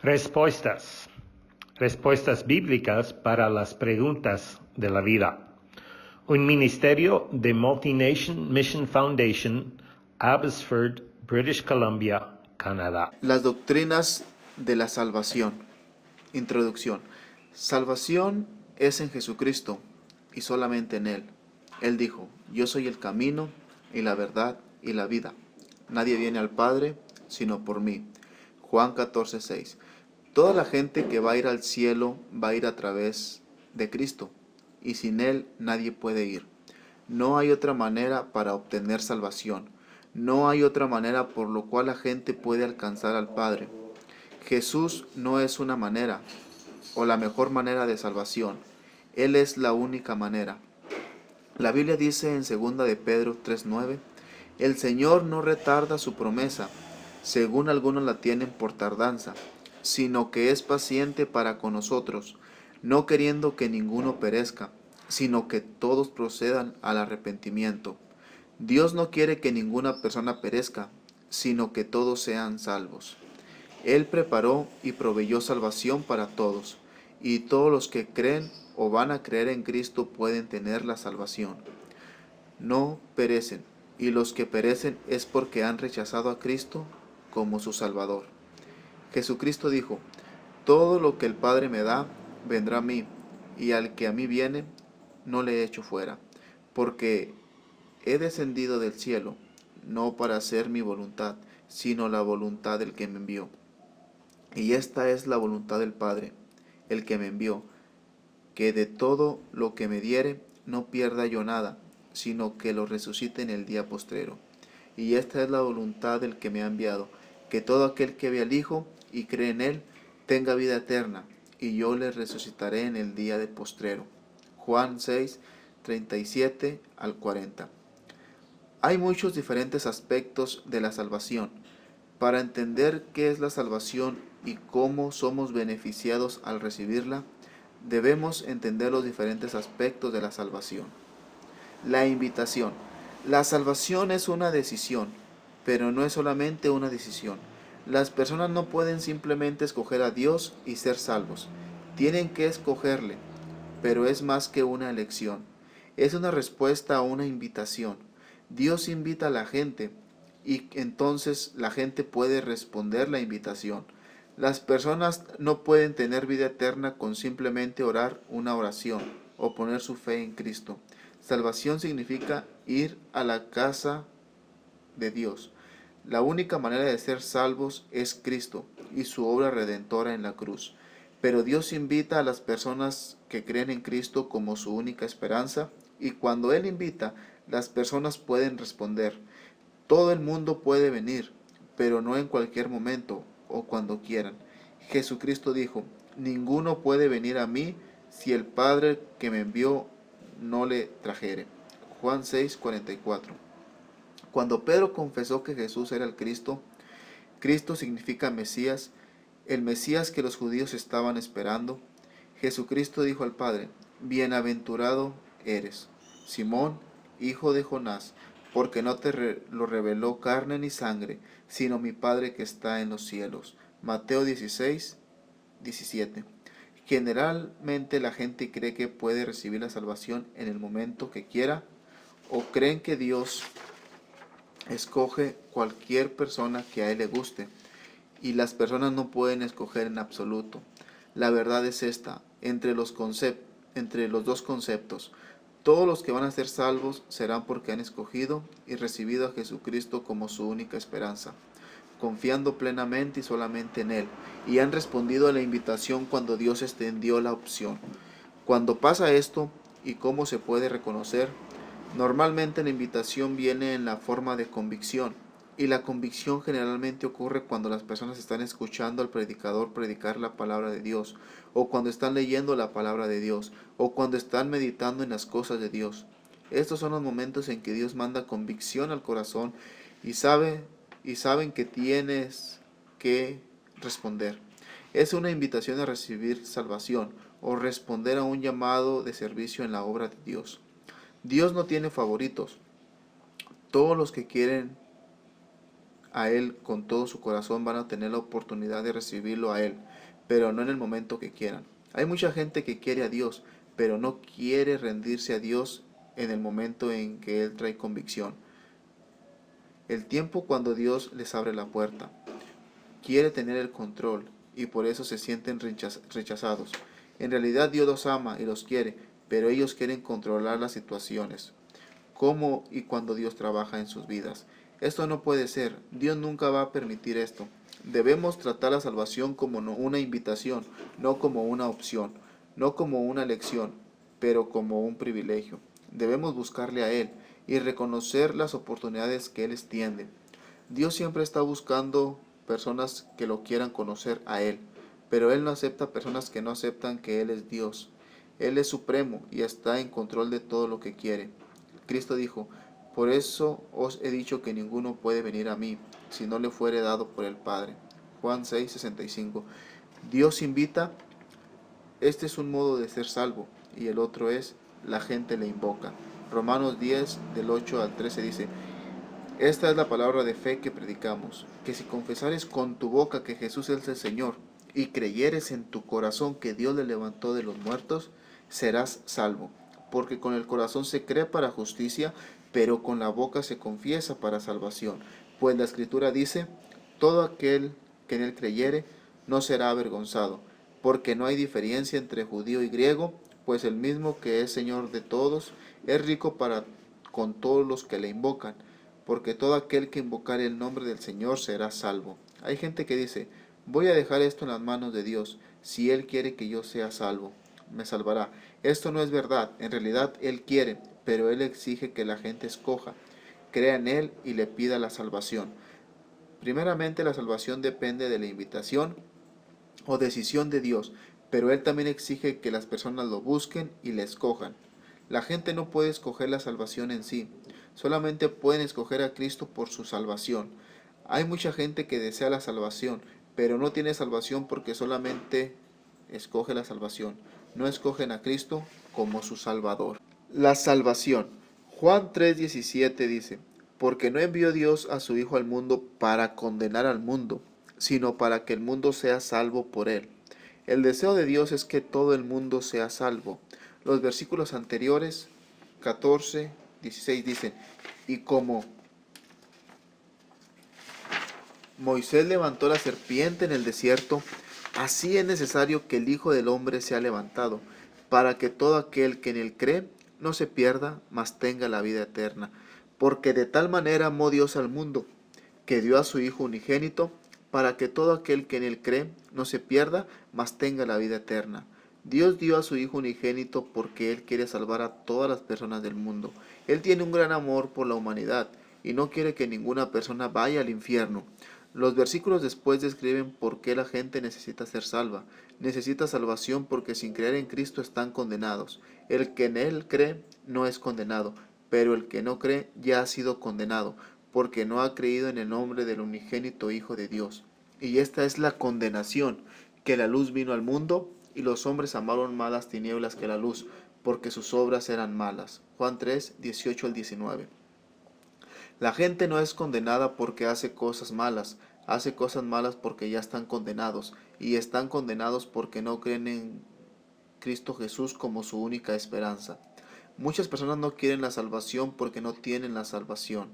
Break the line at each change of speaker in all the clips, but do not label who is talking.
Respuestas. Respuestas bíblicas para las preguntas de la vida. Un ministerio de Multi-Nation Mission Foundation, Abbotsford, British Columbia, Canadá.
Las doctrinas de la salvación. Introducción. Salvación es en Jesucristo y solamente en Él. Él dijo: yo soy el camino y la verdad y la vida. Nadie viene al Padre sino por mí. Juan 14:6. Toda la gente que va a ir al cielo va a ir a través de Cristo, y sin Él nadie puede ir. No hay otra manera para obtener salvación. No hay otra manera por lo cual la gente puede alcanzar al Padre. Jesús no es una manera o la mejor manera de salvación. Él es la única manera. La Biblia dice en 2 de Pedro 3:9, el Señor no retarda su promesa, según algunos la tienen por tardanza, sino que es paciente para con nosotros, no queriendo que ninguno perezca, sino que todos procedan al arrepentimiento. Dios no quiere que ninguna persona perezca, sino que todos sean salvos. Él preparó y proveyó salvación para todos, y todos los que creen o van a creer en Cristo pueden tener la salvación. No perecen, y los que perecen es porque han rechazado a Cristo como su Salvador. Jesucristo dijo: todo lo que el Padre me da, vendrá a mí, y al que a mí viene, no le echo fuera, porque he descendido del cielo, no para hacer mi voluntad, sino la voluntad del que me envió. Y esta es la voluntad del Padre, el que me envió, que de todo lo que me diere no pierda yo nada, sino que lo resucite en el día postrero. Y esta es la voluntad del que me ha enviado, que todo aquel que ve al Hijo y cree en Él tenga vida eterna, y yo le resucitaré en el día de postrero. Juan 6, 37 al 40. Hay muchos diferentes aspectos de la salvación. Para entender qué es la salvación y cómo somos beneficiados al recibirla, debemos entender los diferentes aspectos de la salvación. La invitación. La salvación es una decisión, pero no es solamente una decisión. Las personas no pueden simplemente escoger a Dios y ser salvos. Tienen que escogerle, pero es más que una elección. Es una respuesta a una invitación. Dios invita a la gente y entonces la gente puede responder la invitación. Las personas no pueden tener vida eterna con simplemente orar una oración o poner su fe en Cristo. Salvación significa ir a la casa de Dios. La única manera de ser salvos es Cristo y su obra redentora en la cruz. Pero Dios invita a las personas que creen en Cristo como su única esperanza, y cuando Él invita, las personas pueden responder. Todo el mundo puede venir, pero no en cualquier momento o cuando quieran. Jesucristo dijo: ninguno puede venir a mí si el Padre que me envió no le trajere. Juan 6:44. Cuando Pedro confesó que Jesús era el Cristo, Cristo significa Mesías, el Mesías que los judíos estaban esperando, Jesucristo dijo al Padre: bienaventurado eres, Simón, hijo de Jonás, porque no te lo reveló carne ni sangre, sino mi Padre que está en los cielos. Mateo 16:17. Generalmente la gente cree que puede recibir la salvación en el momento que quiera, o creen que Dios escoge cualquier persona que a Él le guste, y las personas no pueden escoger en absoluto. La verdad es esta: entre los dos conceptos, todos los que van a ser salvos serán porque han escogido y recibido a Jesucristo como su única esperanza, confiando plenamente y solamente en Él, y han respondido a la invitación cuando Dios extendió la opción. Cuando pasa esto, ¿y cómo se puede reconocer? Normalmente la invitación viene en la forma de convicción, y la convicción generalmente ocurre cuando las personas están escuchando al predicador predicar la palabra de Dios, o cuando están leyendo la palabra de Dios, o cuando están meditando en las cosas de Dios. Estos son los momentos en que Dios manda convicción al corazón y saben que tienes que responder. Es una invitación a recibir salvación o responder a un llamado de servicio en la obra de Dios. Dios no tiene favoritos. Todos los que quieren a Él con todo su corazón van a tener la oportunidad de recibirlo a Él, pero no en el momento que quieran. Hay mucha gente que quiere a Dios, pero no quiere rendirse a Dios en el momento en que Él trae convicción. El tiempo cuando Dios les abre la puerta. Quiere tener el control y por eso se sienten rechazados. En realidad Dios los ama y los quiere, pero ellos quieren controlar las situaciones. ¿Cómo y cuando Dios trabaja en sus vidas? Esto no puede ser. Dios nunca va a permitir esto. Debemos tratar la salvación como una invitación, no como una opción, no como una elección, pero como un privilegio. Debemos buscarle a Él y reconocer las oportunidades que Él extiende. Dios siempre está buscando personas que lo quieran conocer a Él, pero Él no acepta personas que no aceptan que Él es Dios. Él es supremo y está en control de todo lo que quiere. Cristo dijo, por eso os he dicho que ninguno puede venir a mí, si no le fuere dado por el Padre. Juan 6:65. Dios invita, este es un modo de ser salvo, y el otro es, la gente le invoca. Romanos 10, del 8 al 13 dice, esta es la palabra de fe que predicamos, que si confesares con tu boca que Jesús es el Señor, y creyeres en tu corazón que Dios le levantó de los muertos, serás salvo. Porque con el corazón se cree para justicia, pero con la boca se confiesa para salvación. Pues la Escritura dice, todo aquel que en él creyere no será avergonzado, porque no hay diferencia entre judío y griego, pues el mismo que es Señor de todos, es rico para con todos los que le invocan, porque todo aquel que invocare el nombre del Señor será salvo. Hay gente que dice, voy a dejar esto en las manos de Dios, si Él quiere que yo sea salvo, me salvará. Esto no es verdad, en realidad Él quiere, pero Él exige que la gente escoja, crea en Él y le pida la salvación. Primeramente la salvación depende de la invitación o decisión de Dios, pero Él también exige que las personas lo busquen y le escojan. La gente no puede escoger la salvación en sí, solamente pueden escoger a Cristo por su salvación. Hay mucha gente que desea la salvación, pero no tiene salvación porque solamente escoge la salvación. No escogen a Cristo como su Salvador. La salvación. Juan 3:17 dice, porque no envió Dios a su Hijo al mundo para condenar al mundo, sino para que el mundo sea salvo por él. El deseo de Dios es que todo el mundo sea salvo. Los versículos anteriores, 14, 16 dicen, y como Moisés levantó la serpiente en el desierto, así es necesario que el Hijo del Hombre sea levantado, para que todo aquel que en él cree no se pierda, mas tenga la vida eterna. Porque de tal manera amó Dios al mundo, que dio a su Hijo unigénito, para que todo aquel que en él cree no se pierda, mas tenga la vida eterna. Dios dio a su Hijo unigénito porque Él quiere salvar a todas las personas del mundo. Él tiene un gran amor por la humanidad y no quiere que ninguna persona vaya al infierno. Los versículos después describen por qué la gente necesita ser salva. Necesita salvación porque sin creer en Cristo están condenados. El que en Él cree no es condenado, pero el que no cree ya ha sido condenado, porque no ha creído en el nombre del unigénito Hijo de Dios. Y esta es la condenación, que la luz vino al mundo, y los hombres amaron más las tinieblas que la luz, porque sus obras eran malas. Juan 3, 18 al 19. La gente no es condenada porque hace cosas malas porque ya están condenados, y están condenados porque no creen en Cristo Jesús como su única esperanza. Muchas personas no quieren la salvación porque no tienen la salvación.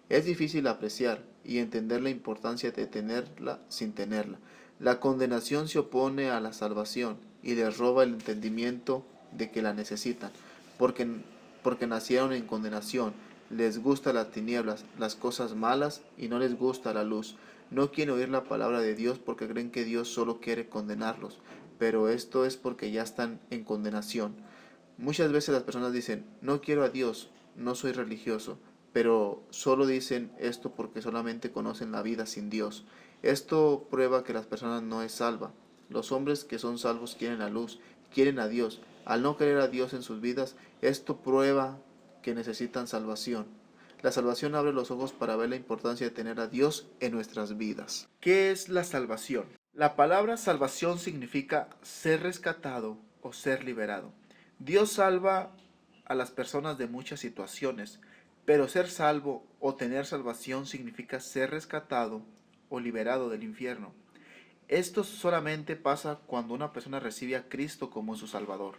Es difícil apreciar y entender la importancia de tenerla sin tenerla. La condenación se opone a la salvación y les roba el entendimiento de que la necesitan, porque, porque nacieron en condenación. Les gusta las tinieblas, las cosas malas, y no les gusta la luz. No quieren oír la palabra de Dios porque creen que Dios solo quiere condenarlos, pero esto es porque ya están en condenación. Muchas veces las personas dicen, no quiero a Dios, no soy religioso, pero solo dicen esto porque solamente conocen la vida sin Dios. Esto prueba que las personas no es salva. Los hombres que son salvos quieren la luz, quieren a Dios. Al no querer a Dios en sus vidas, esto prueba que necesitan salvación. La salvación abre los ojos para ver la importancia de tener a Dios en nuestras vidas. ¿Qué es la salvación? La palabra salvación significa ser rescatado o ser liberado. Dios salva a las personas de muchas situaciones, Pero ser salvo o tener salvación significa ser rescatado o liberado del infierno. Esto solamente pasa cuando una persona recibe a Cristo como su Salvador.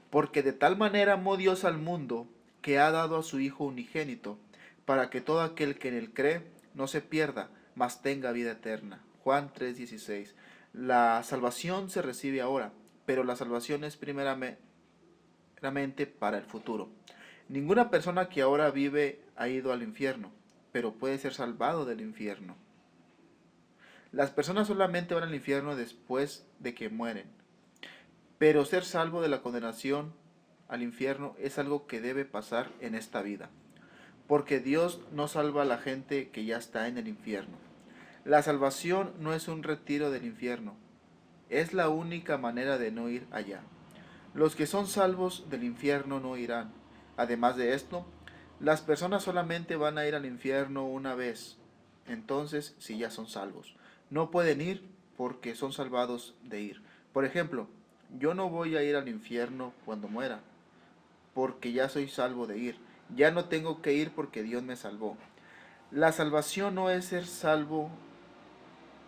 Porque de tal manera amó Dios al mundo que ha dado a su Hijo unigénito, para que todo aquel que en él cree no se pierda, mas tenga vida eterna. Juan 3:16. La salvación se recibe ahora, pero la salvación es primeramente para el futuro. Ninguna persona que ahora vive ha ido al infierno, pero puede ser salvado del infierno. Las personas solamente van al infierno después de que mueren, pero ser salvo de la condenación al infierno es algo que debe pasar en esta vida, porque Dios no salva a la gente que ya está en el infierno. La salvación no es un retiro del infierno, es la única manera de no ir allá. Los que son salvos del infierno no irán. Además de esto, las personas solamente van a ir al infierno una vez, entonces si ya son salvos. No pueden ir porque son salvados de ir. Por ejemplo, yo no voy a ir al infierno cuando muera, porque ya soy salvo de ir. Ya no tengo que ir porque Dios me salvó. La salvación no es ser salvo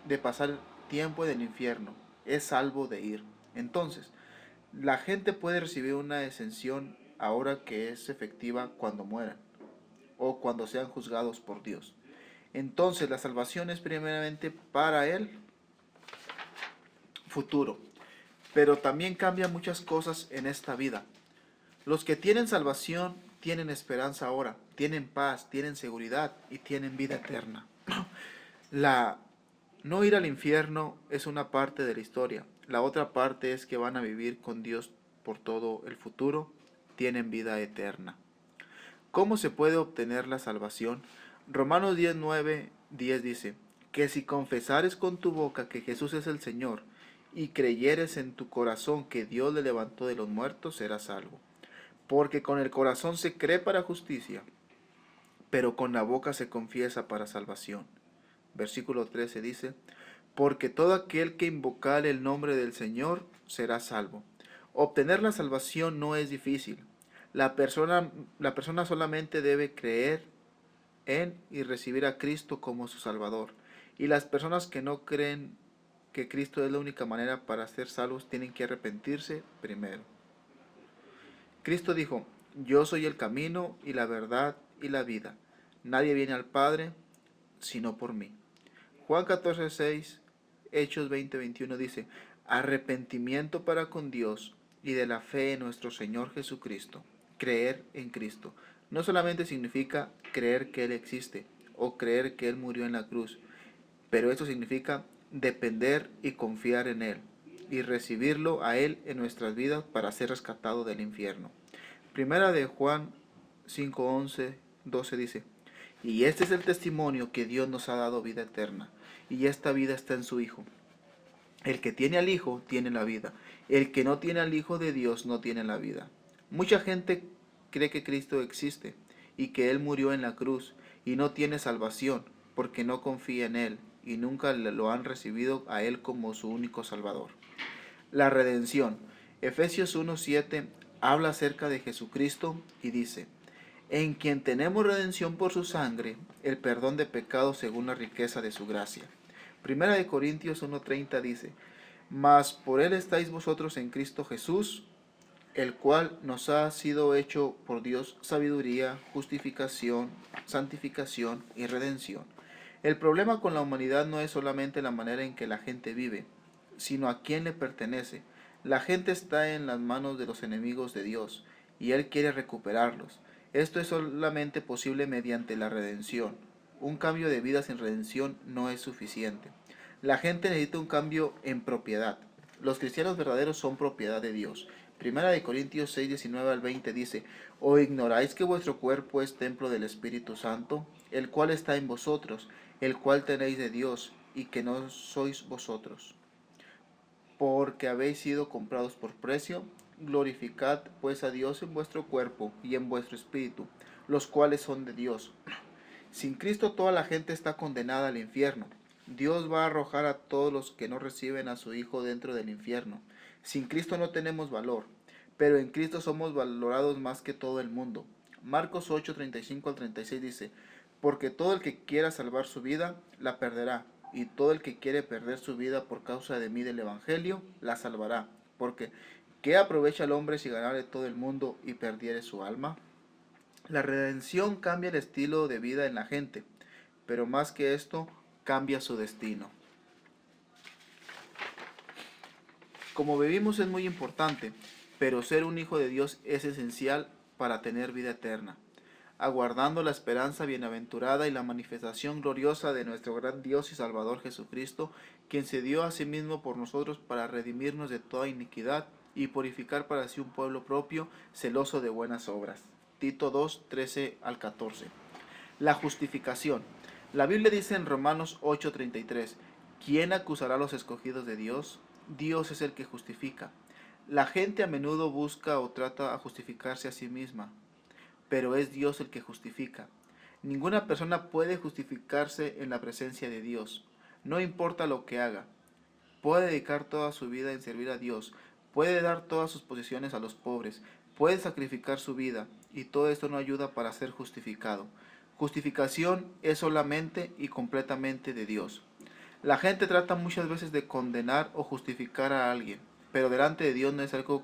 de pasar tiempo en el infierno, es salvo de ir. Entonces, la gente puede recibir una exención ahora que es efectiva cuando mueran o cuando sean juzgados por Dios. Entonces, la salvación es primeramente para el futuro, pero también cambia muchas cosas en esta vida. Los que tienen salvación tienen esperanza ahora, tienen paz, tienen seguridad y tienen vida eterna. La no ir al infierno es una parte de la historia. La otra parte es que van a vivir con Dios por todo el futuro, tienen vida eterna. ¿Cómo se puede obtener la salvación? Romanos 10:10 dice, que si confesares con tu boca que Jesús es el Señor y creyeres en tu corazón que Dios le levantó de los muertos, serás salvo. Porque con el corazón se cree para justicia, pero con la boca se confiesa para salvación. Versículo 13 dice, porque todo aquel que invocare el nombre del Señor será salvo. Obtener la salvación no es difícil. La persona solamente debe creer en y recibir a Cristo como su Salvador. Y las personas que no creen que Cristo es la única manera para ser salvos tienen que arrepentirse primero. Cristo dijo, yo soy el camino y la verdad y la vida. Nadie viene al Padre sino por mí. Juan 14:6, Hechos 20:21 dice, arrepentimiento para con Dios y de la fe en nuestro Señor Jesucristo. Creer en Cristo no solamente significa creer que Él existe o creer que Él murió en la cruz, pero esto significa depender y confiar en Él y recibirlo a Él en nuestras vidas para ser rescatado del infierno. Primera de Juan 5:11-12 dice, y este es el testimonio que Dios nos ha dado vida eterna, y esta vida está en su Hijo. El que tiene al Hijo tiene la vida, el que no tiene al Hijo de Dios no tiene la vida. Mucha gente cree que Cristo existe y que Él murió en la cruz y no tiene salvación porque no confía en Él y nunca lo han recibido a Él como su único Salvador. La redención. Efesios 1:7 habla acerca de Jesucristo y dice, en quien tenemos redención por su sangre, el perdón de pecados según la riqueza de su gracia. Primera de Corintios 1:30 dice, mas por él estáis vosotros en Cristo Jesús, el cual nos ha sido hecho por Dios sabiduría, justificación, santificación y redención. El problema con la humanidad no es solamente la manera en que la gente vive, sino a quién le pertenece. La gente está en las manos de los enemigos de Dios, y Él quiere recuperarlos. Esto es solamente posible mediante la redención. Un cambio de vida sin redención no es suficiente. La gente necesita un cambio en propiedad. Los cristianos verdaderos son propiedad de Dios. Primera de Corintios 6:19-20 dice, ¿o ignoráis que vuestro cuerpo es templo del Espíritu Santo, el cual está en vosotros, el cual tenéis de Dios, y que no sois vosotros? Porque habéis sido comprados por precio, glorificad pues a Dios en vuestro cuerpo y en vuestro espíritu, los cuales son de Dios. Sin Cristo toda la gente está condenada al infierno. Dios va a arrojar a todos los que no reciben a su Hijo dentro del infierno. Sin Cristo no tenemos valor, pero en Cristo somos valorados más que todo el mundo. Marcos 8, 35 al 36 dice, porque todo el que quiera salvar su vida, la perderá, y todo el que quiere perder su vida por causa de mí del Evangelio, la salvará. Porque, ¿qué aprovecha el hombre si ganare todo el mundo y perdiere su alma? La redención cambia el estilo de vida en la gente, pero más que esto, cambia su destino. Como vivimos es muy importante, pero ser un hijo de Dios es esencial para tener vida eterna, aguardando la esperanza bienaventurada y la manifestación gloriosa de nuestro gran Dios y Salvador Jesucristo, quien se dio a sí mismo por nosotros para redimirnos de toda iniquidad y purificar para sí un pueblo propio, celoso de buenas obras. Tito 2, 13 al 14. La justificación. La Biblia dice en Romanos 8:33, ¿quién acusará a los escogidos de Dios? Dios es el que justifica. La gente a menudo busca o trata a justificarse a sí misma, pero es Dios el que justifica. Ninguna persona puede justificarse en la presencia de Dios, no importa lo que haga. Puede dedicar toda su vida en servir a Dios, puede dar todas sus posesiones a los pobres, puede sacrificar su vida, y todo esto no ayuda para ser justificado. Justificación es solamente y completamente de Dios. La gente trata muchas veces de condenar o justificar a alguien, pero delante de Dios no es algo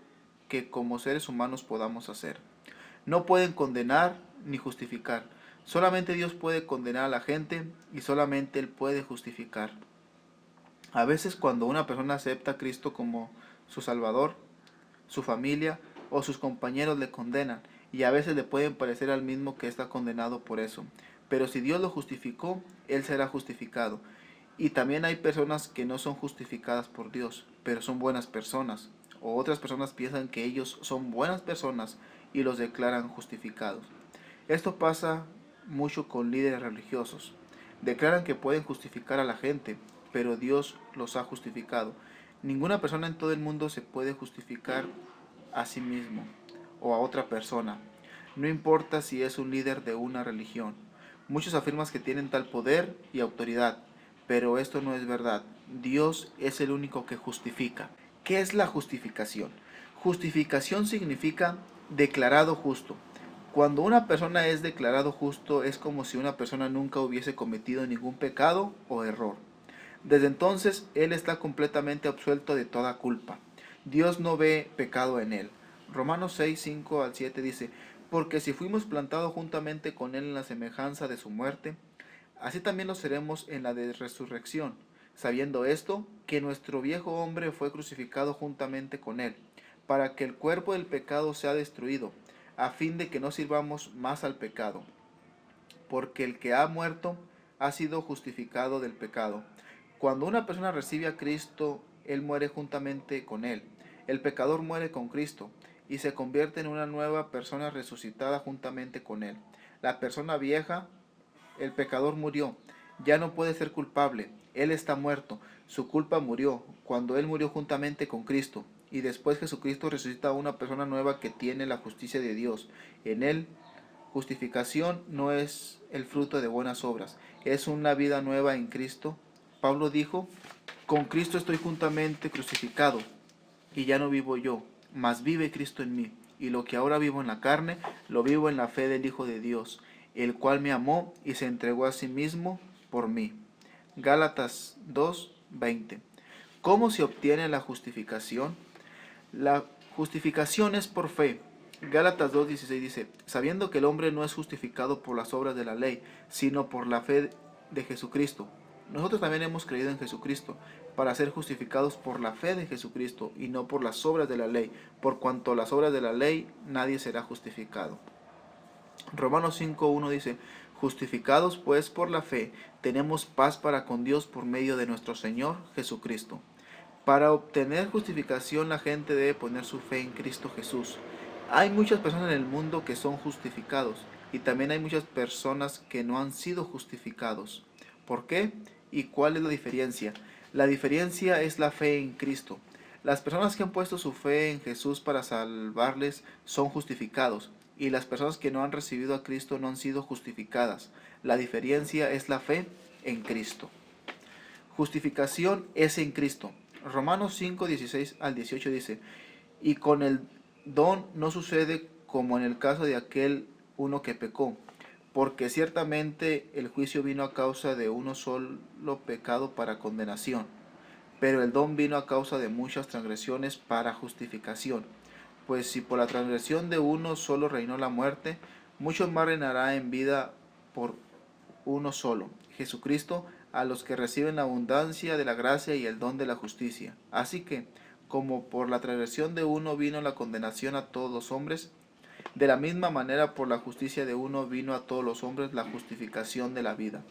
que como seres humanos podamos hacer. No pueden condenar ni justificar. Solamente Dios puede condenar a la gente y solamente Él puede justificar. A veces cuando una persona acepta a Cristo como su Salvador, su familia o sus compañeros le condenan y a veces le pueden parecer al mismo que está condenado por eso. Pero si Dios lo justificó, Él será justificado. Y también hay personas que no son justificadas por Dios, pero son buenas personas. O otras personas piensan que ellos son buenas personas y los declaran justificados. Esto pasa mucho con líderes religiosos. Declaran que pueden justificar a la gente, pero Dios los ha justificado. Ninguna persona en todo el mundo se puede justificar a sí mismo o a otra persona. No importa si es un líder de una religión. Muchos afirman que tienen tal poder y autoridad, pero esto no es verdad. Dios es el único que justifica. ¿Qué es la justificación? Justificación significa declarado justo. Cuando una persona es declarado justo es como si una persona nunca hubiese cometido ningún pecado o error. Desde entonces él está completamente absuelto de toda culpa. Dios no ve pecado en él. Romanos 6, 5 al 7 dice, porque si fuimos plantados juntamente con él en la semejanza de su muerte, así también lo seremos en la de resurrección, sabiendo esto, que nuestro viejo hombre fue crucificado juntamente con él, para que el cuerpo del pecado sea destruido, a fin de que no sirvamos más al pecado. Porque el que ha muerto ha sido justificado del pecado. Cuando una persona recibe a Cristo, él muere juntamente con él. El pecador muere con Cristo y se convierte en una nueva persona resucitada juntamente con él. La persona vieja, el pecador murió, ya no puede ser culpable, él está muerto, su culpa murió cuando él murió juntamente con Cristo, y después Jesucristo resucita a una persona nueva que tiene la justicia de Dios. En él, justificación no es el fruto de buenas obras, es una vida nueva en Cristo. Pablo dijo, con Cristo estoy juntamente crucificado, y ya no vivo yo, mas vive Cristo en mí, y lo que ahora vivo en la carne, lo vivo en la fe del Hijo de Dios, el cual me amó y se entregó a sí mismo por mí. Gálatas 2:20. ¿Cómo se obtiene la justificación? La justificación es por fe. Gálatas 2:16 dice, sabiendo que el hombre no es justificado por las obras de la ley, sino por la fe de Jesucristo. Nosotros también hemos creído en Jesucristo, para ser justificados por la fe de Jesucristo y no por las obras de la ley, por cuanto las obras de la ley nadie será justificado. Romanos 5:1 dice, justificados pues por la fe, tenemos paz para con Dios por medio de nuestro Señor Jesucristo. Para obtener justificación la gente debe poner su fe en Cristo Jesús. Hay muchas personas en el mundo que son justificados y también hay muchas personas que no han sido justificados. ¿Por qué? ¿Y cuál es la diferencia? La diferencia es la fe en Cristo. Las personas que han puesto su fe en Jesús para salvarles son justificados, y las personas que no han recibido a Cristo no han sido justificadas. La diferencia es la fe en Cristo. Justificación es en Cristo. Romanos 5, 16 al 18 dice, y con el don no sucede como en el caso de aquel uno que pecó, porque ciertamente el juicio vino a causa de uno solo pecado para condenación, pero el don vino a causa de muchas transgresiones para justificación. Pues si por la transgresión de uno solo reinó la muerte, mucho más reinará en vida por uno solo, Jesucristo, a los que reciben la abundancia de la gracia y el don de la justicia. Así que, como por la transgresión de uno vino la condenación a todos los hombres, de la misma manera por la justicia de uno vino a todos los hombres la justificación de la vida.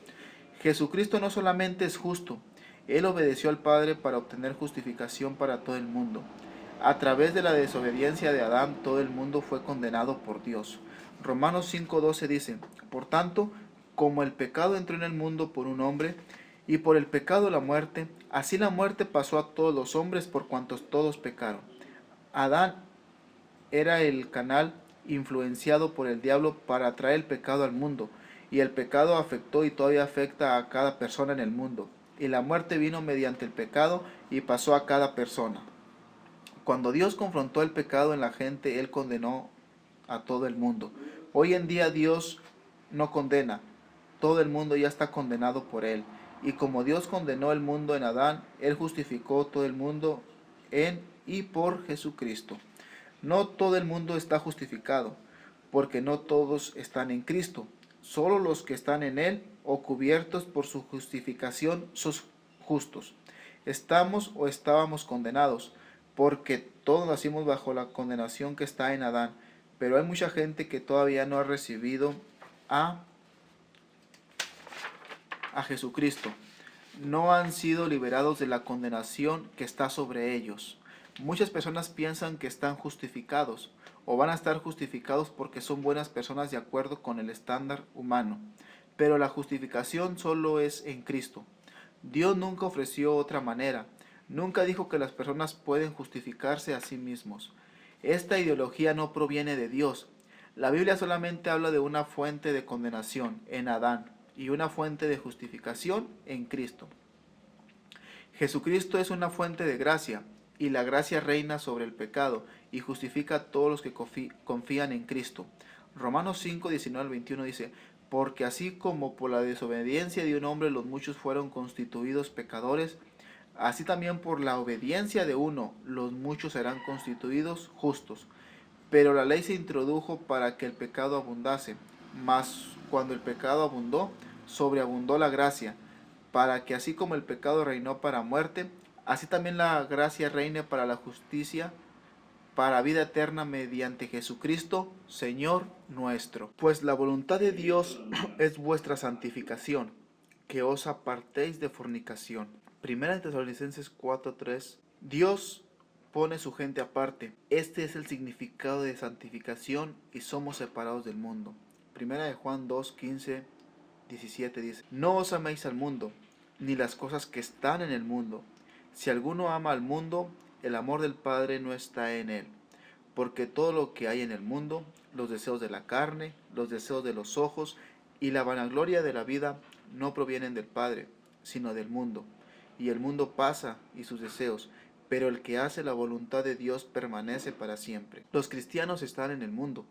Jesucristo no solamente es justo, Él obedeció al Padre para obtener justificación para todo el mundo. A través de la desobediencia de Adán, todo el mundo fue condenado por Dios. Romanos 5:12 dice, por tanto, como el pecado entró en el mundo por un hombre, y por el pecado la muerte, así la muerte pasó a todos los hombres por cuantos todos pecaron. Adán era el canal influenciado por el diablo para traer el pecado al mundo, y el pecado afectó y todavía afecta a cada persona en el mundo, y la muerte vino mediante el pecado y pasó a cada persona. Cuando Dios confrontó el pecado en la gente, Él condenó a todo el mundo. Hoy en día Dios no condena, todo el mundo ya está condenado por Él. Y como Dios condenó el mundo en Adán, Él justificó todo el mundo en y por Jesucristo. No todo el mundo está justificado, porque no todos están en Cristo. Solo los que están en Él o cubiertos por su justificación son justos. Estamos o estábamos condenados, porque todos nacimos bajo la condenación que está en Adán, pero hay mucha gente que todavía no ha recibido a Jesucristo. No han sido liberados de la condenación que está sobre ellos. Muchas personas piensan que están justificados o van a estar justificados porque son buenas personas de acuerdo con el estándar humano, pero la justificación solo es en Cristo. Dios nunca ofreció otra manera. Nunca dijo que las personas pueden justificarse a sí mismos. Esta ideología no proviene de Dios. La Biblia solamente habla de una fuente de condenación en Adán y una fuente de justificación en Cristo. Jesucristo es una fuente de gracia, y la gracia reina sobre el pecado y justifica a todos los que confían en Cristo. Romanos 5, 19 al 21 dice, porque así como por la desobediencia de un hombre los muchos fueron constituidos pecadores, así también por la obediencia de uno los muchos serán constituidos justos. Pero la ley se introdujo para que el pecado abundase, mas cuando el pecado abundó, sobreabundó la gracia, para que así como el pecado reinó para muerte, así también la gracia reine para la justicia, para vida eterna mediante Jesucristo, Señor nuestro. Pues la voluntad de Dios es vuestra santificación, que os apartéis de fornicación. Primera de Tesalonicenses 4:3. Dios pone su gente aparte. Este es el significado de santificación y somos separados del mundo. Primera de Juan 2:15, 17 dice, no os améis al mundo, ni las cosas que están en el mundo. Si alguno ama al mundo, el amor del Padre no está en él. Porque todo lo que hay en el mundo, los deseos de la carne, los deseos de los ojos y la vanagloria de la vida, no provienen del Padre, sino del mundo. Y el mundo pasa y sus deseos, pero el que hace la voluntad de Dios permanece para siempre. Los cristianos están en el mundo,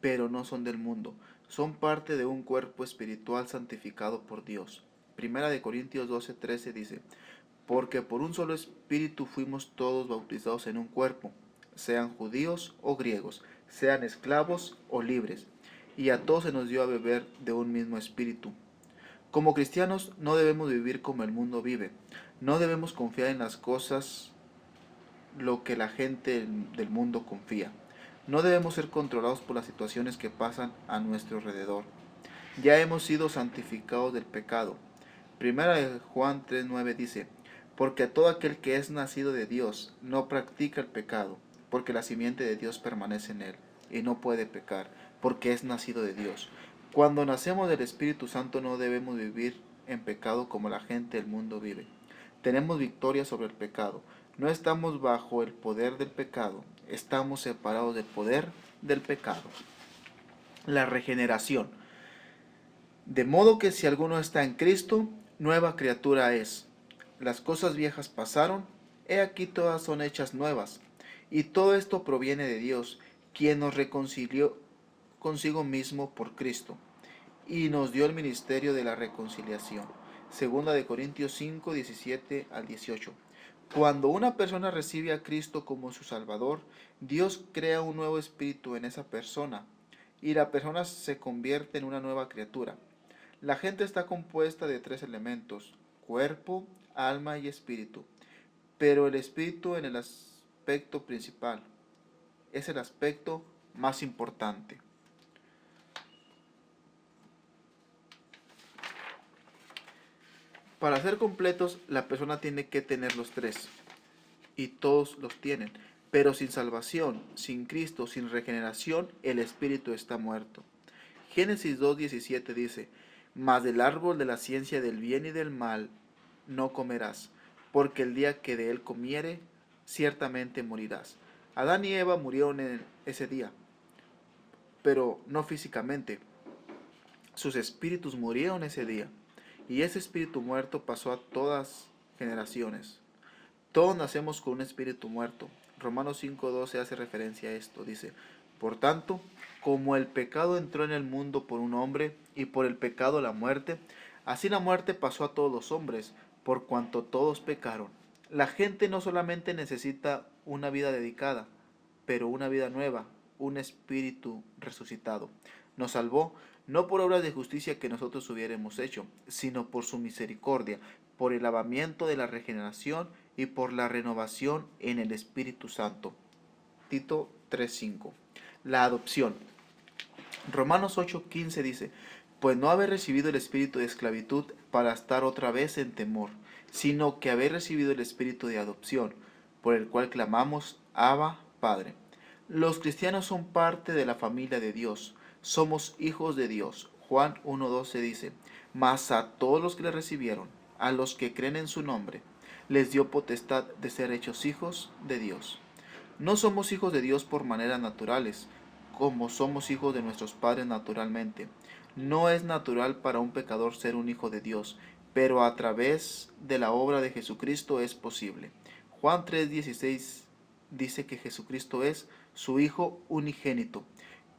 pero no son del mundo. Son parte de un cuerpo espiritual santificado por Dios. Primera de Corintios 12:13 dice, porque por un solo espíritu fuimos todos bautizados en un cuerpo, sean judíos o griegos, sean esclavos o libres, y a todos se nos dio a beber de un mismo espíritu. Como cristianos no debemos vivir como el mundo vive, no debemos confiar en las cosas lo que la gente del mundo confía. No debemos ser controlados por las situaciones que pasan a nuestro alrededor. Ya hemos sido santificados del pecado. Primera de Juan 3:9 dice, porque todo aquel que es nacido de Dios no practica el pecado, porque la simiente de Dios permanece en él, y no puede pecar, porque es nacido de Dios. Cuando nacemos del Espíritu Santo no debemos vivir en pecado como la gente del mundo vive. Tenemos victoria sobre el pecado. No estamos bajo el poder del pecado, estamos separados del poder del pecado. La regeneración. De modo que si alguno está en Cristo, nueva criatura es. Las cosas viejas pasaron, he aquí todas son hechas nuevas. Y todo esto proviene de Dios, quien nos reconcilió consigo mismo por Cristo, y nos dio el ministerio de la reconciliación. Segunda de Corintios 5, 17 al 18. Cuando una persona recibe a Cristo como su Salvador, Dios crea un nuevo espíritu en esa persona y la persona se convierte en una nueva criatura. La gente está compuesta de tres elementos: cuerpo, alma y espíritu. Pero el espíritu en el aspecto principal es el aspecto más importante. Para ser completos, la persona tiene que tener los tres, y todos los tienen. Pero sin salvación, sin Cristo, sin regeneración, el espíritu está muerto. Génesis 2:17 dice: Mas del árbol de la ciencia del bien y del mal no comerás, porque el día que de él comiere, ciertamente morirás. Adán y Eva murieron en ese día, pero no físicamente. Sus espíritus murieron ese día, y ese espíritu muerto pasó a todas generaciones. Todos nacemos con un espíritu muerto. Romanos 5:12 hace referencia a esto. Dice: Por tanto, como el pecado entró en el mundo por un hombre, y por el pecado la muerte, así la muerte pasó a todos los hombres, por cuanto todos pecaron. La gente no solamente necesita una vida dedicada, pero una vida nueva, un espíritu resucitado. Nos salvó no por obras de justicia que nosotros hubiéramos hecho, sino por su misericordia, por el lavamiento de la regeneración y por la renovación en el Espíritu Santo. Tito 3:5. La adopción. Romanos 8:15 dice: Pues no habéis recibido el espíritu de esclavitud para estar otra vez en temor, sino que habéis recibido el espíritu de adopción, por el cual clamamos: Abba, Padre. Los cristianos son parte de la familia de Dios, somos hijos de Dios. Juan 1:12 dice: Mas a todos los que le recibieron, a los que creen en su nombre, les dio potestad de ser hechos hijos de Dios. No somos hijos de Dios por maneras naturales, como somos hijos de nuestros padres naturalmente. No es natural para un pecador ser un hijo de Dios, pero a través de la obra de Jesucristo es posible. Juan 3:16 dice que Jesucristo es su Hijo unigénito.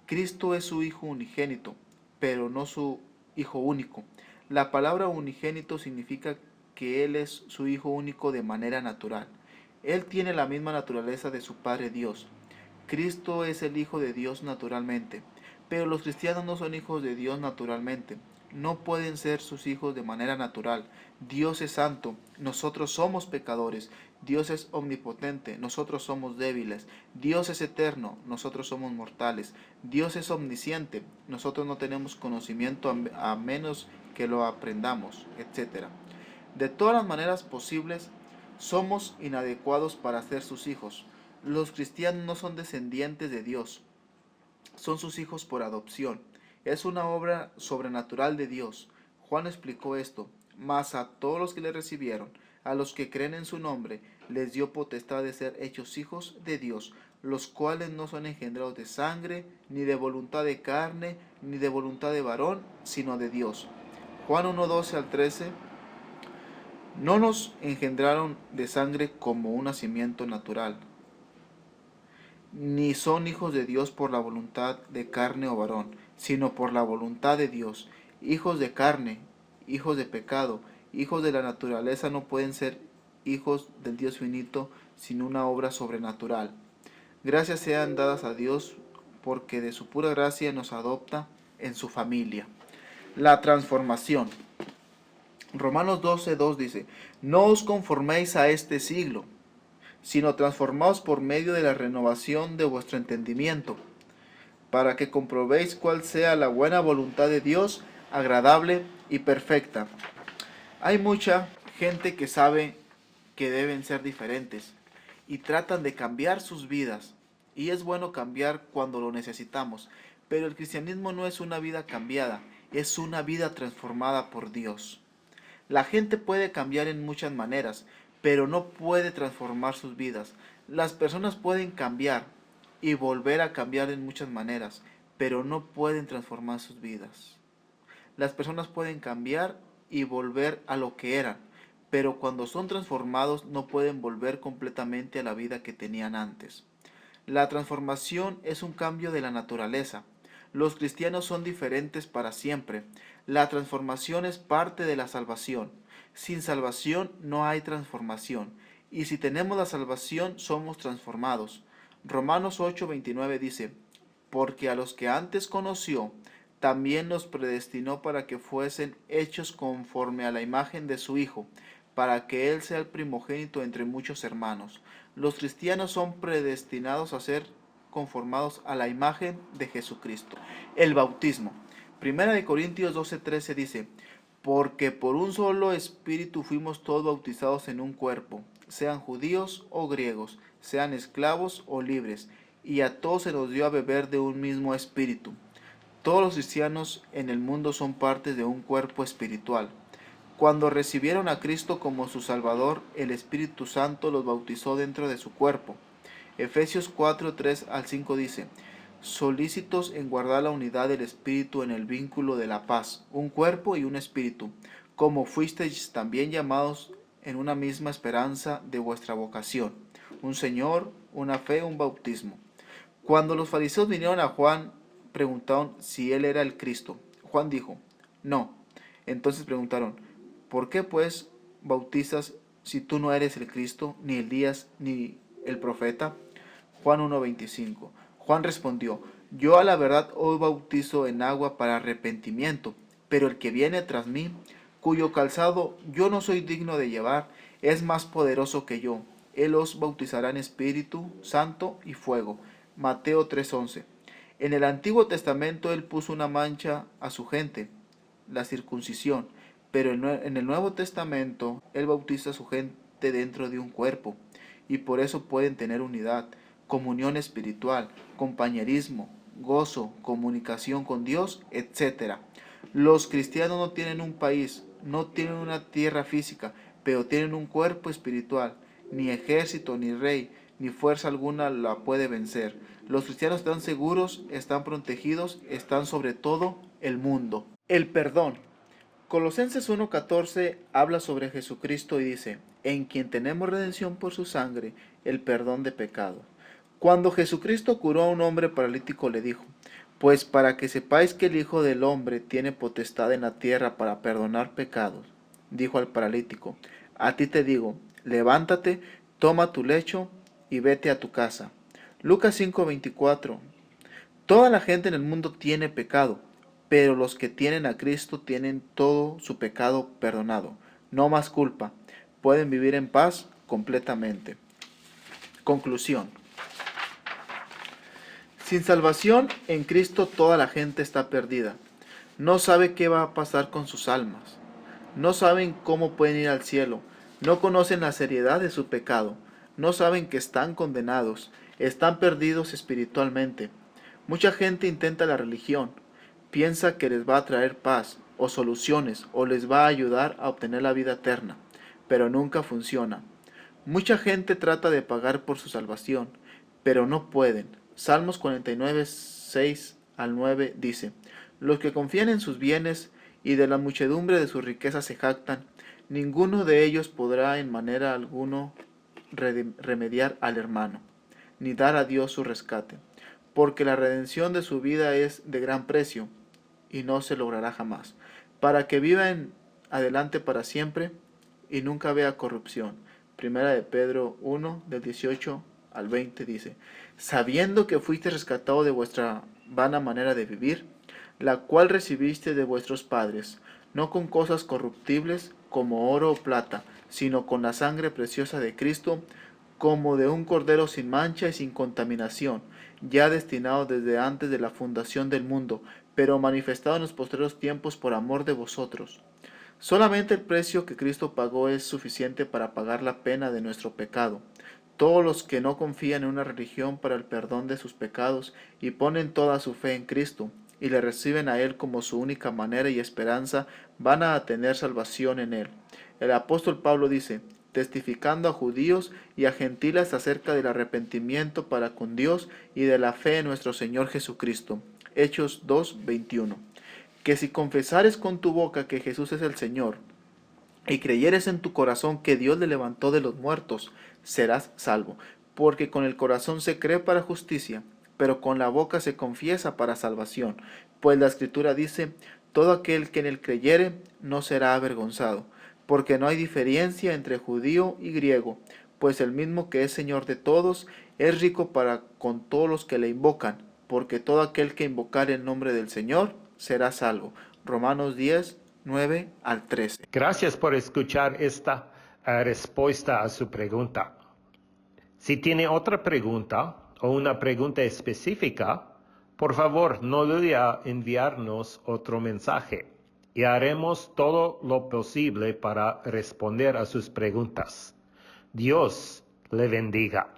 Cristo es su Hijo unigénito, pero no su Hijo único. La palabra unigénito significa que Él es su Hijo único de manera natural. Él tiene la misma naturaleza de su Padre Dios. Cristo es el Hijo de Dios naturalmente, pero los cristianos no son hijos de Dios naturalmente. No pueden ser sus hijos de manera natural. Dios es santo, nosotros somos pecadores. Dios es omnipotente, nosotros somos débiles. Dios es eterno, nosotros somos mortales. Dios es omnisciente, nosotros no tenemos conocimiento a menos que lo aprendamos, etc. De todas las maneras posibles, somos inadecuados para ser sus hijos. Los cristianos no son descendientes de Dios, son sus hijos por adopción. Es una obra sobrenatural de Dios. Juan explicó esto: Mas a todos los que le recibieron, a los que creen en su nombre, les dio potestad de ser hechos hijos de Dios, los cuales no son engendrados de sangre, ni de voluntad de carne, ni de voluntad de varón, sino de Dios. Juan 1:12 al 13. No nos engendraron de sangre como un nacimiento natural, ni son hijos de Dios por la voluntad de carne o varón, sino por la voluntad de Dios. Hijos de carne, hijos de pecado, hijos de la naturaleza no pueden ser hijos del Dios finito sin una obra sobrenatural. Gracias sean dadas a Dios porque de su pura gracia nos adopta en su familia. La transformación. Romanos 12:2 dice: No os conforméis a este siglo, sino transformaos por medio de la renovación de vuestro entendimiento, para que comprobéis cuál sea la buena voluntad de Dios, agradable y perfecta. Hay mucha gente que sabe que deben ser diferentes y tratan de cambiar sus vidas, y es bueno cambiar cuando lo necesitamos, pero el cristianismo no es una vida cambiada, es una vida transformada por Dios. La gente puede cambiar en muchas maneras, pero no puede transformar sus vidas. Las personas pueden cambiar y volver a cambiar en muchas maneras, pero no pueden transformar sus vidas. Las personas pueden cambiar y volver a lo que eran, pero cuando son transformados no pueden volver completamente a la vida que tenían antes. La transformación es un cambio de la naturaleza. Los cristianos son diferentes para siempre. La transformación es parte de la salvación. Sin salvación no hay transformación. Y si tenemos la salvación, somos transformados. Romanos 8:29 dice, porque a los que antes conoció, también los predestinó para que fuesen hechos conforme a la imagen de su Hijo, para que Él sea el primogénito entre muchos hermanos. Los cristianos son predestinados a ser conformados a la imagen de Jesucristo. El bautismo. Primera de Corintios 12:13 dice, porque por un solo espíritu fuimos todos bautizados en un cuerpo, sean judíos o griegos, sean esclavos o libres, y a todos se nos dio a beber de un mismo espíritu. Todos los cristianos en el mundo son partes de un cuerpo espiritual. Cuando recibieron a Cristo como su Salvador, el Espíritu Santo los bautizó dentro de su cuerpo. Efesios 4:3-5 dice, solícitos en guardar la unidad del Espíritu en el vínculo de la paz, un cuerpo y un espíritu, como fuisteis también llamados en una misma esperanza de vuestra vocación, un Señor, una fe, un bautismo. Cuando los fariseos vinieron a Juan, preguntaron si él era el Cristo. Juan dijo, no. Entonces preguntaron, ¿por qué pues bautizas si tú no eres el Cristo, ni Elías, ni el profeta? Juan 1:25. Juan respondió, yo a la verdad hoy bautizo en agua para arrepentimiento, pero el que viene tras mí, cuyo calzado yo no soy digno de llevar, es más poderoso que yo. Él os bautizará en Espíritu Santo y fuego. Mateo 3:11. En el Antiguo Testamento Él puso una mancha a su gente, la circuncisión, pero en el Nuevo Testamento Él bautiza a su gente dentro de un cuerpo, y por eso pueden tener unidad, comunión espiritual, compañerismo, gozo, comunicación con Dios, etc. Los cristianos no tienen un país, no tienen una tierra física, pero tienen un cuerpo espiritual. Ni ejército, ni rey, ni fuerza alguna la puede vencer. Los cristianos están seguros, están protegidos, están sobre todo el mundo. El perdón. Colosenses 1:14 habla sobre Jesucristo y dice, en quien tenemos redención por su sangre, el perdón de pecado. Cuando Jesucristo curó a un hombre paralítico le dijo, pues para que sepáis que el Hijo del Hombre tiene potestad en la tierra para perdonar pecados, dijo al paralítico, a ti te digo, levántate, toma tu lecho y vete a tu casa. Lucas 5:24. Toda la gente en el mundo tiene pecado, pero los que tienen a Cristo tienen todo su pecado perdonado. No más culpa. Pueden vivir en paz completamente. Conclusión. Sin salvación en Cristo toda la gente está perdida. No sabe qué va a pasar con sus almas. No saben cómo pueden ir al cielo. No conocen la seriedad de su pecado. No saben que están condenados. Están perdidos espiritualmente. Mucha gente intenta la religión. Piensa que les va a traer paz o soluciones o les va a ayudar a obtener la vida eterna. Pero nunca funciona. Mucha gente trata de pagar por su salvación, pero no pueden. Salmos 49:6-9 dice, los que confían en sus bienes y de la muchedumbre de sus riquezas se jactan, ninguno de ellos podrá en manera alguna remediar al hermano, ni dar a Dios su rescate, porque la redención de su vida es de gran precio, y no se logrará jamás, para que viva en adelante para siempre, y nunca vea corrupción. Primera de Pedro 1:18-20 dice, sabiendo que fuiste rescatado de vuestra vana manera de vivir, la cual recibiste de vuestros padres, no con cosas corruptibles como oro o plata, sino con la sangre preciosa de Cristo, como de un cordero sin mancha y sin contaminación, ya destinado desde antes de la fundación del mundo, pero manifestado en los postreros tiempos por amor de vosotros. Solamente el precio que Cristo pagó es suficiente para pagar la pena de nuestro pecado. Todos los que no confían en una religión para el perdón de sus pecados y ponen toda su fe en Cristo y le reciben a Él como su única manera y esperanza, van a tener salvación en Él. El apóstol Pablo dice, testificando a judíos y a gentiles acerca del arrepentimiento para con Dios y de la fe en nuestro Señor Jesucristo. Hechos 2:21. Que si confesares con tu boca que Jesús es el Señor, y creyeres en tu corazón que Dios le levantó de los muertos, serás salvo. Porque con el corazón se cree para justicia, pero con la boca se confiesa para salvación. Pues la Escritura dice, todo aquel que en él creyere no será avergonzado, porque no hay diferencia entre judío y griego, pues el mismo que es Señor de todos es rico para con todos los que le invocan, porque todo aquel que invocare el nombre del Señor será salvo. Romanos 10, 9 al 13.
Gracias por escuchar esta respuesta a su pregunta. Si tiene otra pregunta o una pregunta específica, por favor no dude a enviarnos otro mensaje y haremos todo lo posible para responder a sus preguntas. Dios le bendiga.